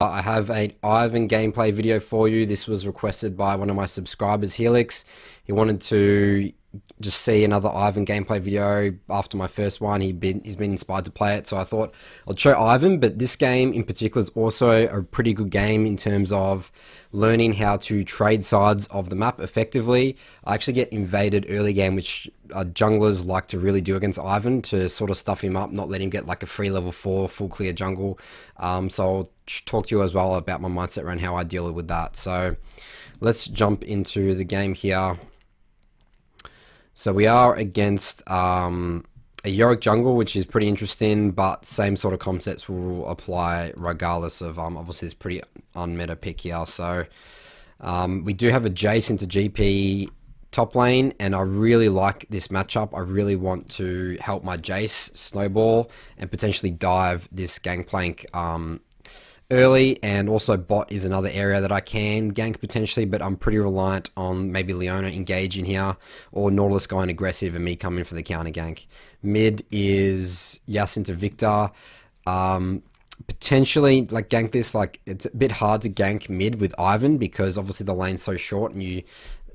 I have an Ivern gameplay video for you. This was requested by one of my subscribers, Helix. He wanted to just see another Ivern gameplay video after my first one. He's been inspired to play it, so I thought I'd show Ivern. But this game in particular is also a pretty good game in terms of learning how to trade sides of the map effectively. I actually get invaded early game, which junglers like to really do against Ivern to sort of stuff him up, not let him get like a free level 4 full clear jungle. So I'll talk to you as well about my mindset around how I deal with that. So let's jump into the game here. So we are against a Yorick jungle, which is pretty interesting, but same sort of concepts will apply regardless of, obviously it's pretty unmeta pick here. So we do have a Jace into GP top lane, and I really like this matchup. I really want to help my Jace snowball and potentially dive this gangplank early, and also bot is another area that I can gank potentially, but I'm pretty reliant on maybe Leona engaging here or Nautilus going aggressive and me coming for the counter gank. Mid is Yas into Victor. Potentially like gank this, like it's a bit hard to gank mid with Ivern because obviously the lane's so short and you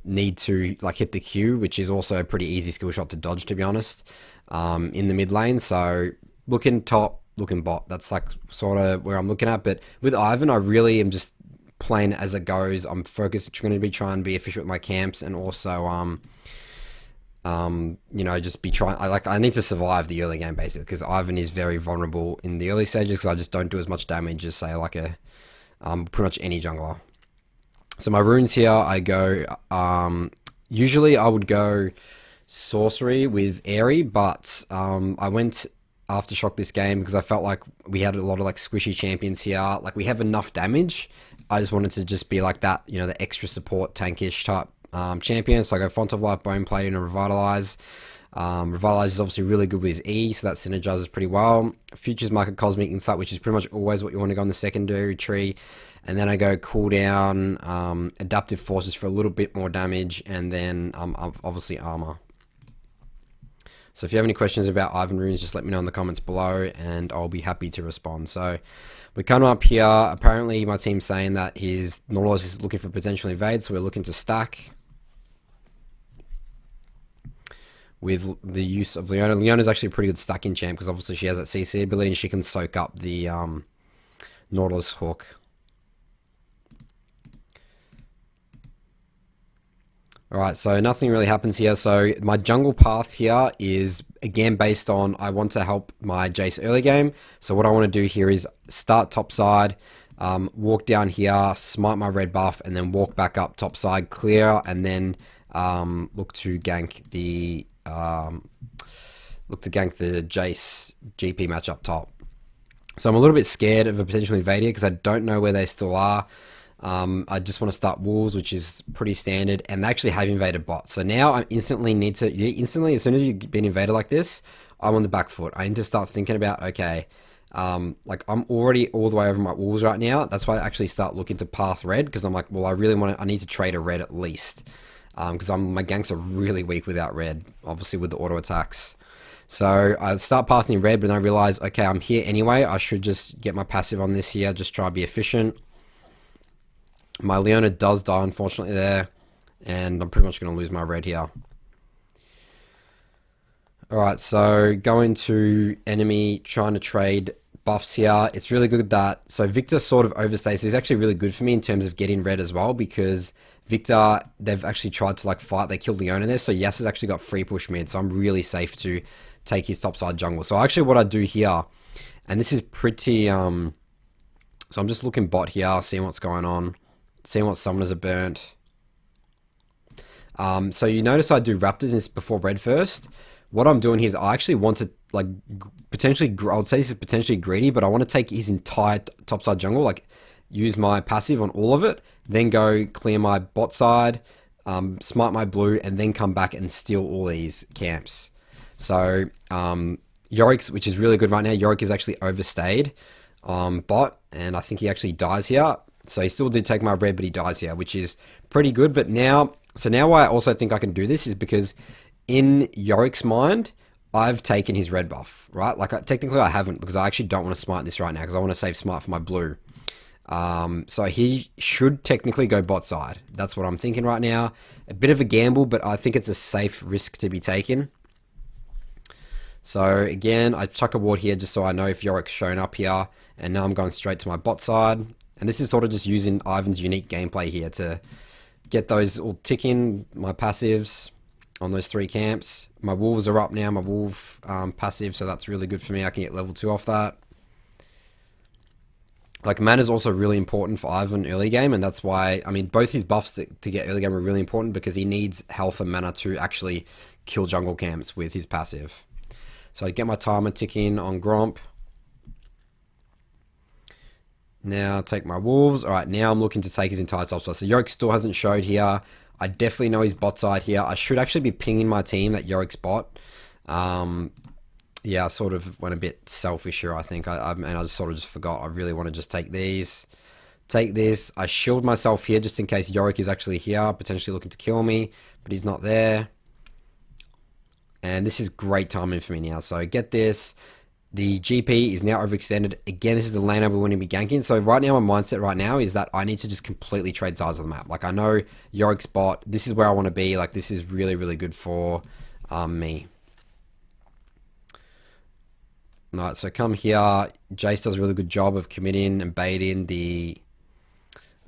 need to like hit the Q, which is also a pretty easy skill shot to dodge, to be honest, in the mid lane. So looking top, looking bot, that's like sort of where I'm looking at. But with Ivern, I really am just playing as it goes. I'm focused, going to be trying to be efficient with my camps, and also you know, just be trying, I need to survive the early game basically, because Ivern is very vulnerable in the early stages because I just don't do as much damage as say like a pretty much any jungler. So my runes here, I go usually I would go sorcery with Airy, but I went Aftershock this game because I felt like we had a lot of like squishy champions here. Like we have enough damage. I just wanted to just be like that, you know, the extra support tankish type champion. So I go Font of Life, Bone Plating, and Revitalize. Revitalize is obviously really good with his E, so that synergizes pretty well. Futures Market, Cosmic Insight, which is pretty much always what you want to go on the secondary tree. And then I go cooldown, Adaptive Forces for a little bit more damage, and then obviously Armor. So if you have any questions about Ivern runes, just let me know in the comments below and I'll be happy to respond. So we're coming up here. Apparently my team's saying that his Nautilus is looking for potential invade, so we're looking to stack with the use of Leona. Leona's actually a pretty good stacking champ because obviously she has that CC ability and she can soak up the Nautilus hook. Alright, so nothing really happens here. So my jungle path here is, again, based on I want to help my Jace early game. So what I want to do here is start top side, walk down here, smite my red buff, and then walk back up top side, clear, and then look to gank the Jace GP match up top. So I'm a little bit scared of a potential invader because I don't know where they still are. I just want to start wolves, which is pretty standard, and they actually have invaded bot. So now I instantly need to, as soon as you've been invaded like this, I'm on the back foot. I need to start thinking about, okay, like I'm already all the way over my wolves right now. That's why I actually start looking to path red, because I'm like, well, I need to trade a red at least, because my ganks are really weak without red, obviously with the auto attacks. So I start pathing red, but then I realize, okay, I'm here anyway. I should just get my passive on this here, just try to be efficient. My Leona does die, unfortunately, there, and I'm pretty much going to lose my red here. Alright, so going to enemy, trying to trade buffs here. It's really good that, so Victor sort of overstays. He's actually really good for me in terms of getting red as well, because Victor, they've actually tried to like fight, they killed Leona there, so Yas has actually got free push mid, so I'm really safe to take his topside jungle. So actually what I do here, and this is pretty, so I'm just looking bot here, seeing what's going on. Seeing what summoners are burnt. So you notice I do raptors before red first. What I'm doing here is I actually want to like potentially, I would say this is potentially greedy, but I want to take his entire topside jungle, like use my passive on all of it, then go clear my bot side, smite my blue, and then come back and steal all these camps. So Yorick's, which is really good right now, Yorick is actually overstayed bot, and I think he actually dies here. So he still did take my red, but he dies here, which is pretty good. But now, so now why I also think I can do this is because in Yorick's mind, I've taken his red buff, right? Like technically I haven't, because I actually don't want to smite this right now because I want to save smite for my blue. So he should technically go bot side. That's what I'm thinking right now. A bit of a gamble, but I think it's a safe risk to be taken. So again, I chuck a ward here just so I know if Yorick's shown up here. And now I'm going straight to my bot side. And this is sort of just using Ivern's unique gameplay here to get those all ticking, my passives on those 3 camps. My wolves are up now, my wolf passive, so that's really good for me. I can get level 2 off that. Like, mana is also really important for Ivern early game, and that's why, I mean, both his buffs to get early game are really important because he needs health and mana to actually kill jungle camps with his passive. So I get my timer ticking on Gromp. Now take my wolves. All right, now I'm looking to take his entire top spot. So Yorick still hasn't showed here. I definitely know he's bot side here. I should actually be pinging my team that Yorick's bot. Yeah, I sort of went a bit selfish here, I think. And I just sort of just forgot. I really want to just take these. Take this. I shield myself here just in case Yorick is actually here, potentially looking to kill me, but he's not there. And this is great timing for me now. So get this. The GP is now overextended. Again, this is the lane I want to be ganking. So right now, my mindset right now is that I need to just completely trade sides of the map. Like, I know Yorick's bot. This is where I want to be. Like, this is really, really good for me. Alright, so come here. Jace does a really good job of committing and baiting the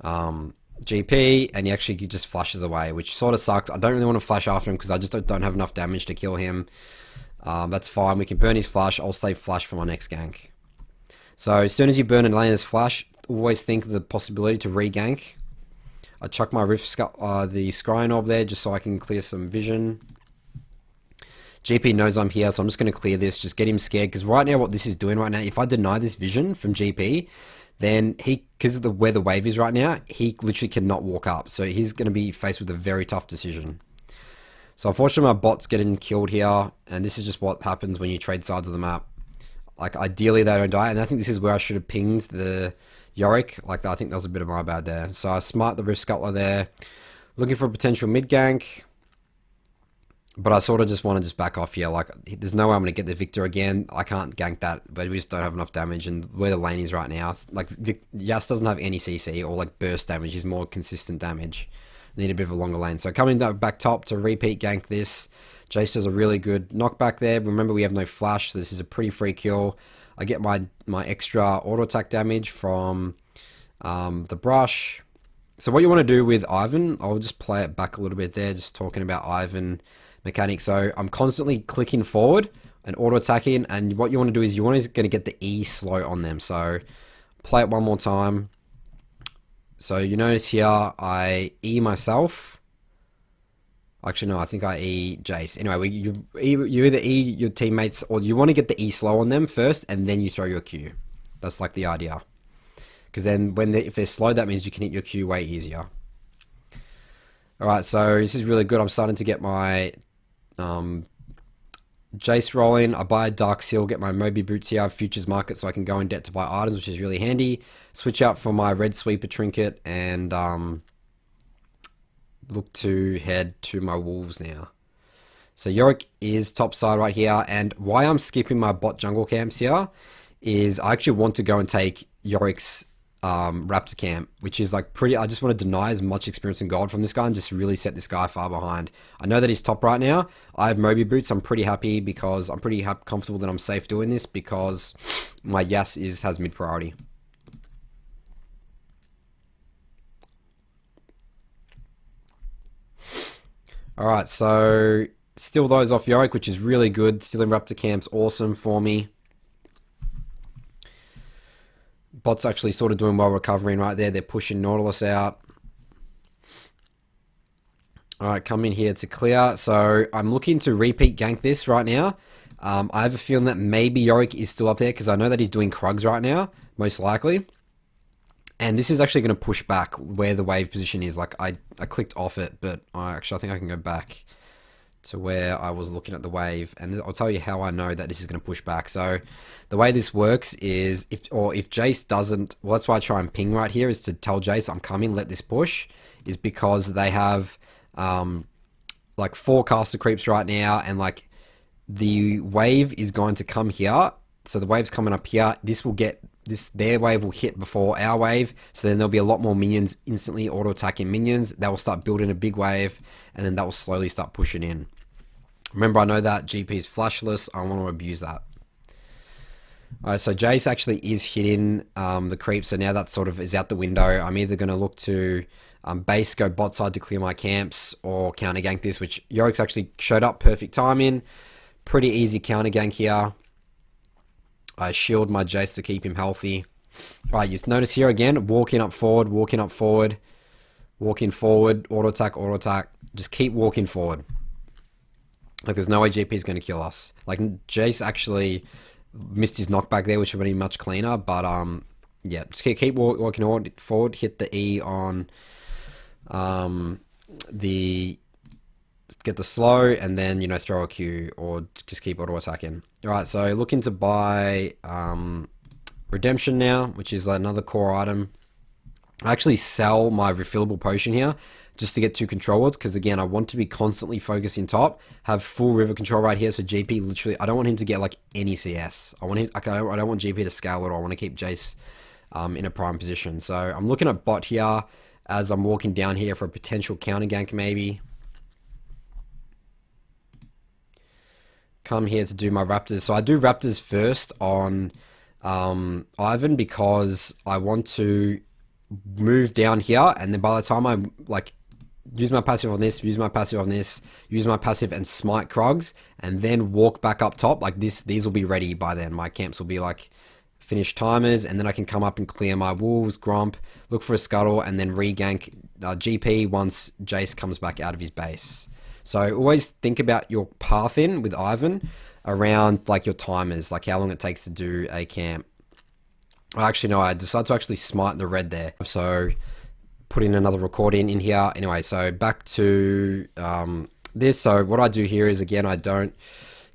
GP, and he actually just flashes away, which sort of sucks. I don't really want to flash after him because I just don't have enough damage to kill him. That's fine. We can burn his flash. I'll save flash for my next gank. So as soon as you burn a laner's flash, always think of the possibility to re-gank. I chuck my the scrying orb there just so I can clear some vision. GP knows I'm here, so I'm just going to clear this, just get him scared, because right now what this is doing right now, if I deny this vision from GP, then because of where the wave is right now, he literally cannot walk up. So he's going to be faced with a very tough decision. So unfortunately my bot's getting killed here, and this is just what happens when you trade sides of the map. Like, ideally they don't die, and I think this is where I should have pinged the Yorick. Like, I think that was a bit of my bad there. So I smite the Rift Scuttler there, looking for a potential mid gank. But I sort of just want to just back off here. Like, there's no way I'm going to get the Victor again. I can't gank that, but we just don't have enough damage. And where the lane is right now, like, Yas doesn't have any CC or, like, burst damage. He's more consistent damage. Need a bit of a longer lane. So coming back top to repeat gank this. Jace does a really good knockback there. Remember, we have no flash, so this is a pretty free kill. I get my extra auto attack damage from the brush. So what you want to do with Ivern, I'll just play it back a little bit there, just talking about Ivern mechanics. So I'm constantly clicking forward and auto attacking, and what you want to do is you're going to get the E slow on them. So play it one more time. So you notice here I E myself. Actually no, I think I E Jace. Anyway, you either E your teammates, or you want to get the E slow on them first and then you throw your Q. That's like the idea. Because then if they're slow, that means you can hit your Q way easier. Alright, so this is really good. I'm starting to get my Jace rolling. I buy a Dark Seal, get my Moby Boots here, Futures Market, so I can go in debt to buy items, which is really handy. Switch out for my Red Sweeper Trinket and look to head to my Wolves now. So Yorick is top side right here, and why I'm skipping my bot jungle camps here is I actually want to go and take Yorick's Raptor camp, which is like pretty. I just want to deny as much experience and gold from this guy and just really set this guy far behind. I know that he's top right now. I have Moby Boots. I'm pretty happy because I'm pretty comfortable that I'm safe doing this because my Yas has mid priority. Alright, so still those off Yorick, which is really good. Still in Raptor camp's awesome for me. Bot's actually sort of doing well recovering right there. They're pushing Nautilus out. Alright, come in here to clear. So I'm looking to repeat gank this right now. I have a feeling that maybe Yorick is still up there because I know that he's doing Krugs right now, most likely. And this is actually going to push back where the wave position is. Like, I clicked off it, but I think I can go back to where I was looking at the wave. And I'll tell you how I know that this is going to push back. So the way this works is, if Jace doesn't, well, that's why I try and ping right here, is to tell Jace I'm coming, let this push, is because they have like 4 caster creeps right now, and like the wave is going to come here so the wave's coming up here. This will get this, their wave will hit before our wave, so then there'll be a lot more minions instantly auto attacking minions. That will start building a big wave, and then that will slowly start pushing in. Remember, I know that GP is flashless. I want to abuse that. Alright, so Jace actually is hitting the creep, so now that sort of is out the window. I'm either going to look to base, go bot side to clear my camps, or counter gank this, which Yorick's actually showed up perfect timing. Pretty easy counter gank here. I shield my Jace to keep him healthy. Alright, you notice here again, walking up forward, walking forward, auto attack. Just keep walking forward. Like, there's no way GP is going to kill us. Like, Jace actually missed his knockback there, which would have been much cleaner, but yeah, just keep walking forward, hit the E on get the slow, and then, you know, throw a Q, or just keep auto attacking. Alright, so looking to buy Redemption now, which is like another core item. I actually sell my refillable potion here just to get 2 control wards, because again, I want to be constantly focusing top, have full river control right here, so GP literally, I don't want him to get like any CS. I want him, I don't want GP to scale at all. I want to keep Jace in a prime position. So I'm looking at bot here as I'm walking down here for a potential counter gank maybe. Come here to do my Raptors. So I do Raptors first on Ivern, because I want to move down here, and then by the time I like use my passive on this, use my passive on this, use my passive and smite Krogs, and then walk back up top like this, these will be ready by then. My camps will be like finished timers, and then I can come up and clear my wolves, gromp, look for a scuttle, and then re-gank GP once Jace comes back out of his base. So always think about your path in with Ivern around like your timers, like how long it takes to do a camp. Actually, no, I decided to actually smite the red there. So put in another recording in here. Anyway, so back to this. So what I do here is, again, I don't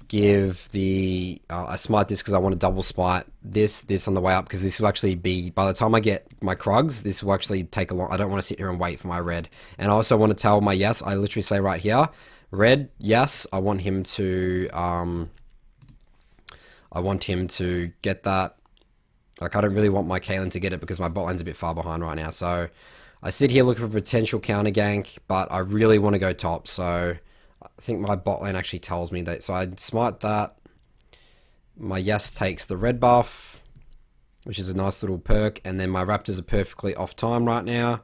give the... I smite this because I want to double smite this on the way up, because this will actually be... By the time I get my Krugs, this will actually take a long... I don't want to sit here and wait for my red. And I also want to tell my yes. I literally say right here, red, yes, I want him to... I want him to get that. Like, I don't really want my Caitlyn to get it because my bot lane's a bit far behind right now. So I sit here looking for potential counter gank, but I really want to go top. So I think my bot lane actually tells me that. So I smite that. My yes takes the red buff, which is a nice little perk. And then my Raptors are perfectly off time right now.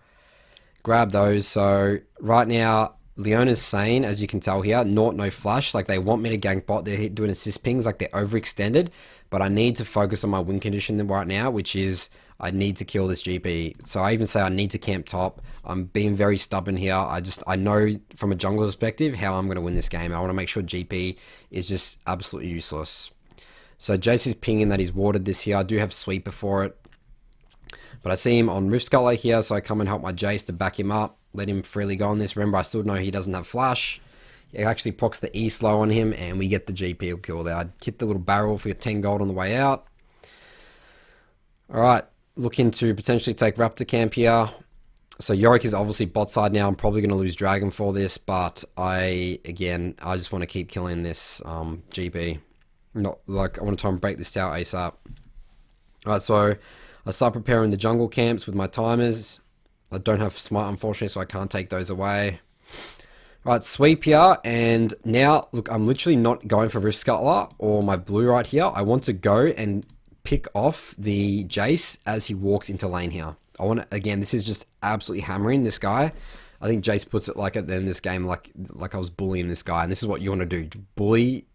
Grab those. So right now, Leona's sane, as you can tell here, no flash. Like, they want me to gank bot. They're doing assist pings, like they're overextended. But I need to focus on my win condition right now, which is I need to kill this GP. So I even say I need to camp top. I'm being very stubborn here. I know from a jungle perspective how I'm going to win this game. I want to make sure GP is just absolutely useless. So Jace is pinging that he's warded this here. I do have sweeper for it. But I see him on Rift Scuttler here, so I come and help my Jace to back him up. Let him freely go on this. Remember, I still know he doesn't have flash. It actually procs the E slow on him, and we get the GP kill there. I hit the little barrel for 10 gold on the way out. Alright, looking to potentially take Raptor camp here. So Yorick is obviously bot side now. I'm probably going to lose Dragon for this, but I just want to keep killing this GP. Not like, I want to try and break this tower ASAP. Alright, so I start preparing the jungle camps with my timers. I don't have smite, unfortunately, so I can't take those away. Right, sweep here, and now, look, I'm literally not going for Rift Scuttler or my blue right here. I want to go and pick off the Jace as he walks into lane here. I want to, again, this is just absolutely hammering this guy. I think Jace puts it like at the end of this game, like I was bullying this guy, and this is what you want to do. Bully,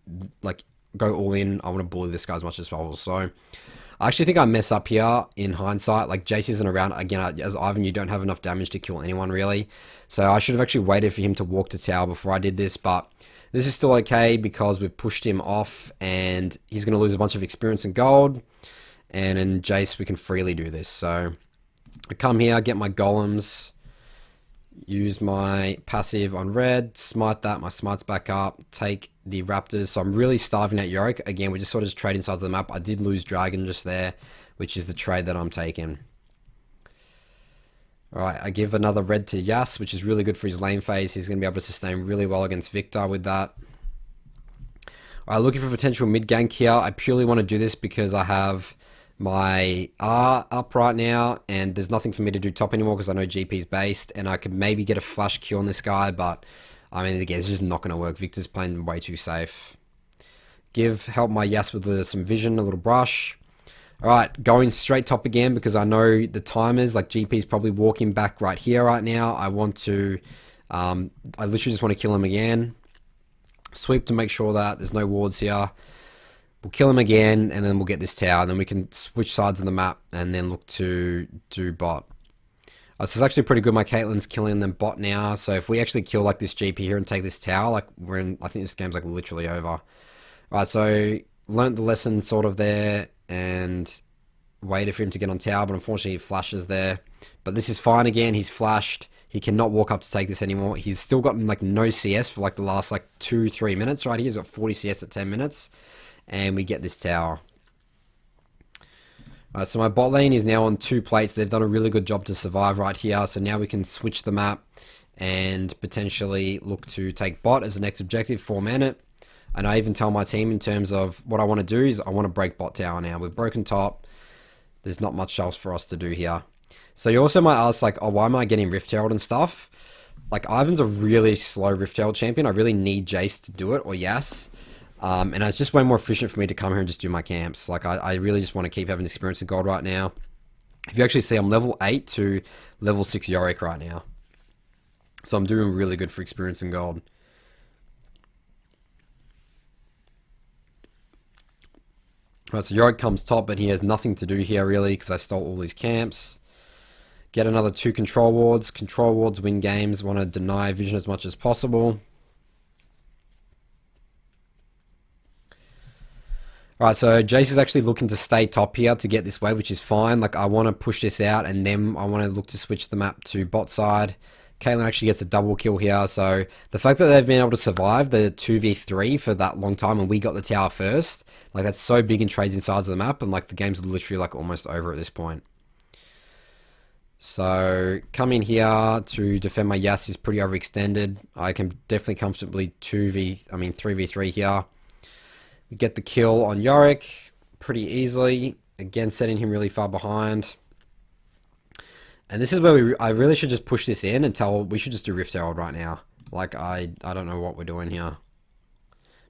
like, go all in. I want to bully this guy as much as possible, so... I actually think I mess up here in hindsight. Like, Jace isn't around. Again, as Ivern, you don't have enough damage to kill anyone, really. So I should have actually waited for him to walk to tower before I did this. But this is still okay because we've pushed him off. And he's going to lose a bunch of experience and gold. And in Jace, we can freely do this. So I come here, get my golems. Use my passive on red. Smite that. My smite's back up. Take the Raptors. So I'm really starving at Yorick. Again, we're just sort of just trading sides of the map. I did lose Dragon just there, which is the trade that I'm taking. Alright, I give another red to Yas, which is really good for his lane phase. He's going to be able to sustain really well against Victor with that. Alright, looking for potential mid gank here. I purely want to do this because I have my R up right now, and there's nothing for me to do top anymore because I know GP's based, and I could maybe get a flash kill on this guy, but I mean, again, it's just not going to work. Victor's playing way too safe. Help my Yas with some vision, a little brush. Alright, going straight top again because I know the timers, like GP's probably walking back right here right now. I literally just want to kill him again. Sweep to make sure that there's no wards here. We'll kill him again, and then we'll get this tower, and then we can switch sides of the map, and then look to do bot. So it's actually pretty good. My Caitlyn's killing them bot now, so if we actually kill like this GP here and take this tower, like I think this game's like literally over. Alright, so learnt the lesson sort of there, and waited for him to get on tower, but unfortunately he flashes there. But this is fine again, he's flashed. He cannot walk up to take this anymore. He's still gotten like no CS for like the last like 2-3 minutes right here. He's got 40 CS at 10 minutes. And we get this tower. Alright, so my bot lane is now on 2 plates. They've done a really good job to survive right here. So now we can switch the map and potentially look to take bot as the next objective, 4-man it. And I even tell my team in terms of what I want to do is I want to break bot tower now. We've broken top. There's not much else for us to do here. So you also might ask like, oh, why am I getting Rift Herald and stuff? Like Ivern's a really slow Rift Herald champion. I really need Jace to do it, or Yas. And it's just way more efficient for me to come here and just do my camps. Like I really just want to keep having experience in gold right now. If you actually see, I'm level 8 to level 6 Yorick right now. So I'm doing really good for experience in gold. Right, so Yorick comes top, but he has nothing to do here really because I stole all these camps. Get another 2 control wards. Control wards win games. Want to deny vision as much as possible. Alright, so Jace is actually looking to stay top here to get this wave, which is fine. Like, I want to push this out, and then I want to look to switch the map to bot side. Caitlyn actually gets a double kill here, so the fact that they've been able to survive the 2v3 for that long time, and we got the tower first, like, that's so big in trades in sides of the map, and, like, the game's literally, like, almost over at this point. So, coming here to defend my Yas is pretty overextended. I can definitely comfortably 3v3 here. We get the kill on Yorick pretty easily. Again, setting him really far behind. And this is where I really should just push this in and we should just do Rift Herald right now. Like, I don't know what we're doing here.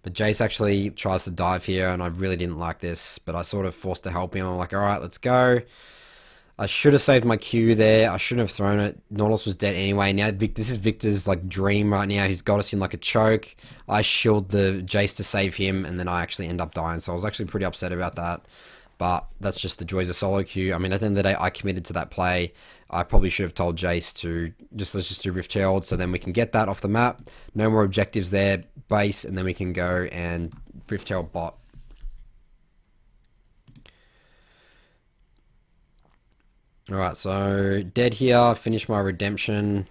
But Jace actually tries to dive here, and I really didn't like this. But I sort of forced to help him. I'm like, alright, let's go. I should have saved my Q there. I shouldn't have thrown it. Nautilus was dead anyway. Now this is Victor's like dream right now. He's got us in like a choke. I shield the Jace to save him, and then I actually end up dying. So I was actually pretty upset about that. But that's just the joys of solo queue. I mean, at the end of the day, I committed to that play. I probably should have told Jace to let's just do Rift Herald, so then we can get that off the map. No more objectives there, base, and then we can go and Rift Herald bot. Alright, so dead here, finish my redemption.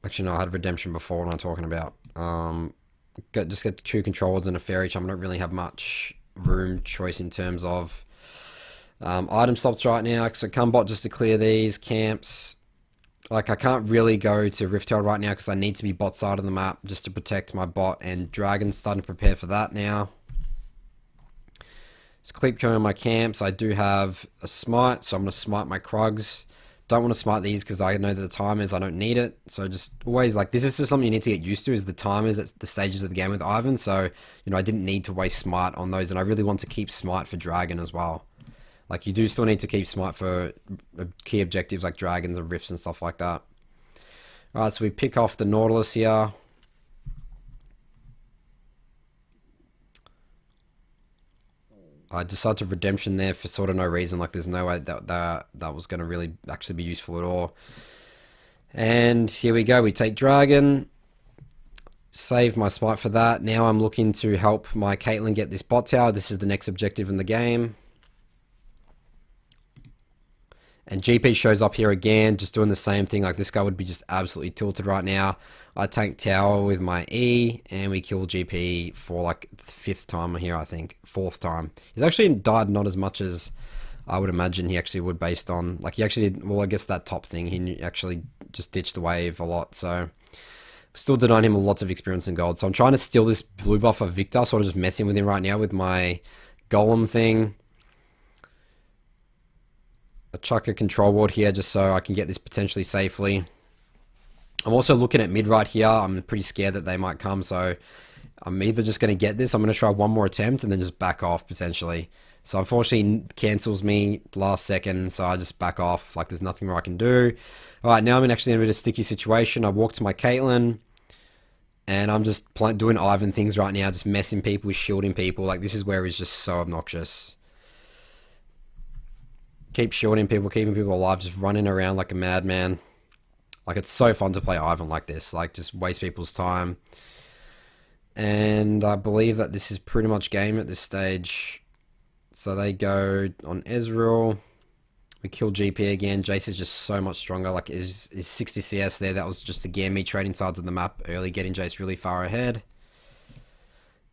Actually, no, I had redemption before. What am I talking about? Just get 2 controllers and a fairy charm. I don't really have much room choice in terms of item slots right now. So come bot just to clear these camps. Like, I can't really go to Rift Herald right now because I need to be bot side of the map just to protect my bot, and Dragon's starting to prepare for that now. Just keep going my camps. I do have a smite, so I'm going to smite my Krugs. Don't want to smite these because I know that the timers, I don't need it. So just always, like, this is just something you need to get used to, is the timers at the stages of the game with Ivern. So, you know, I didn't need to waste smite on those, and I really want to keep smite for Dragon as well. Like, you do still need to keep smite for key objectives like dragons and rifts and stuff like that. Alright, so we pick off the Nautilus here. I decided to redemption there for sort of no reason. Like, there's no way that was going to really actually be useful at all. And here we go. We take Dragon. Save my smite for that. Now I'm looking to help my Caitlyn get this bot tower. This is the next objective in the game. And GP shows up here again, just doing the same thing. Like, this guy would be just absolutely tilted right now. I tank tower with my E, and we kill GP for like the 5th time here, I think. 4th time. He's actually died not as much as I would imagine he actually would, based on, like, he actually did, well, I guess that top thing, he actually just ditched the wave a lot. So Still denying him lots of experience and gold. So I'm trying to steal this blue buff of Victor, sort of just messing with him right now with my golem thing. I'll chuck a control ward here just so I can get this potentially safely. I'm also looking at mid right here. I'm pretty scared that they might come, so I'm either just going to get this. I'm going to try one more attempt and then just back off potentially. So unfortunately cancels me last second, so I just back off. Like there's nothing more I can do. Alright, now I'm actually in a bit of a sticky situation. I walk to my Caitlyn. And I'm just doing Ivern things right now, just messing people, shielding people. Like, this is where he's just so obnoxious. Keep shielding people, keeping people alive, just running around like a madman. Like, it's so fun to play Ivern like this. Like, just waste people's time. And I believe that this is pretty much game at this stage. So they go on Ezreal. We kill GP again. Jace is just so much stronger. Like, is 60 CS there. That was just again me trading sides of the map early, getting Jace really far ahead.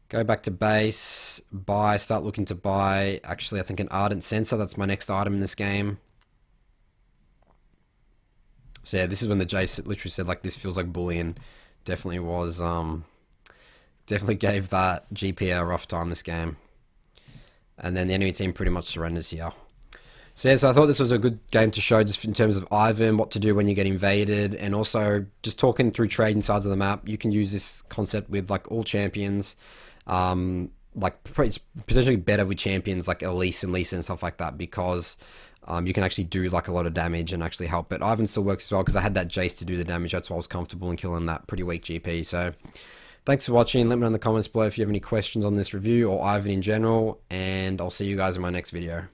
Go back to base. Buy. Start looking to buy. Actually, I think an Ardent Sensor. That's my next item in this game. So yeah, this is when the Jace literally said, like, this feels like bullying. Definitely was, definitely gave that GP a rough time this game. And then the enemy team pretty much surrenders here. So yeah, so I thought this was a good game to show just in terms of Ivern, what to do when you get invaded, and also just talking through trading sides of the map. You can use this concept with like all champions. Like it's potentially better with champions like Elise and Lisa and stuff like that because you can actually do like a lot of damage and actually help. But Ivern still works as well because I had that Jace to do the damage. That's why I was comfortable in killing that pretty weak GP. So thanks for watching. Let me know in the comments below if you have any questions on this review or Ivern in general, and I'll see you guys in my next video.